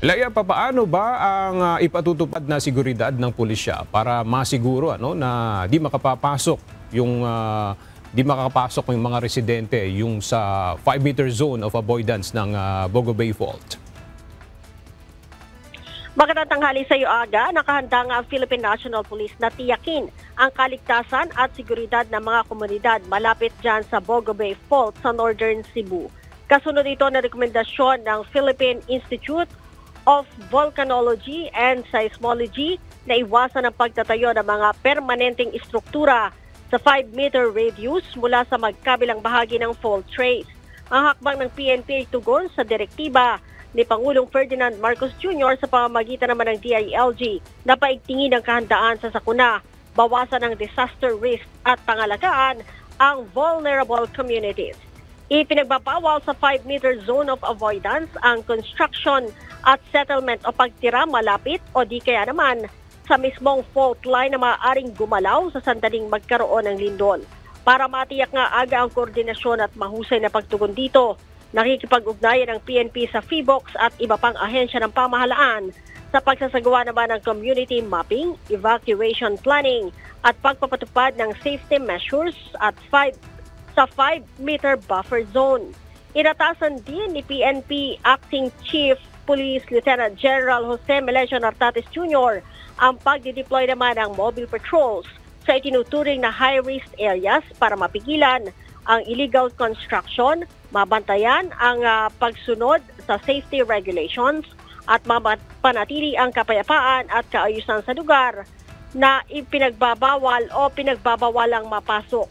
Laya, papaano ba ang ipatutupad na seguridad ng pulisya para masiguro na di makakapasok yung mga residente yung sa 5-meter zone of avoidance ng Bogo Bay Fault? Magandang tanghali sa iyo, Aga. Nakahanda nga ang Philippine National Police na tiyakin ang kaligtasan at seguridad ng mga komunidad malapit dyan sa Bogo Bay Fault sa Northern Cebu. Kasunod ito na rekomendasyon ng Philippine Institute of Volcanology and Seismology na iwasan ang pagtatayo ng mga permanenteng istruktura sa 5-meter radius mula sa magkabilang bahagi ng fault trace. Ang hakbang ng PNP ay tugon sa direktiba ni Pangulong Ferdinand Marcos Jr. sa pamamagitan naman ng DILG na paigtingin ang kahandaan sa sakuna, bawasan ang disaster risk at pangalagaan ang vulnerable communities. Ipinagbabawal sa 5-meter zone of avoidance ang construction at settlement o pagtira malapit o di kaya naman sa mismong fault line na maaaring gumalaw sa sandaling magkaroon ng lindol. Para matiyak nga aga ang koordinasyon at mahusay na pagtugon dito, nakikipag-ugnayan ang PNP sa PHIVOLCS at iba pang ahensya ng pamahalaan sa pagsasagawa naman ng community mapping, evacuation planning at pagpapatupad ng safety measures at sa 5-meter buffer zone. Inatasan din ni PNP Acting Chief Police Lieutenant General Jose Melesio Nartates Jr. ang pagdideploy naman ng mobile patrols sa itinuturing na high-risk areas para mapigilan ang illegal construction, mabantayan ang pagsunod sa safety regulations at mapanatili ang kapayapaan at kaayusan sa lugar na ipinagbabawal o pinagbabawalang mapasok.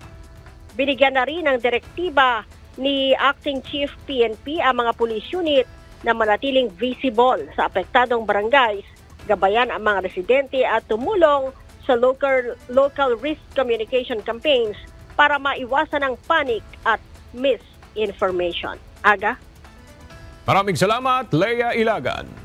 Binigyan na rin ng direktiba ni Acting Chief PNP ang mga police unit na manatiling visible sa apektadong barangays, gabayan ang mga residente at tumulong sa local risk communication campaigns para maiwasan ang panic at misinformation. Aga? Maraming salamat, Lea Ilagan.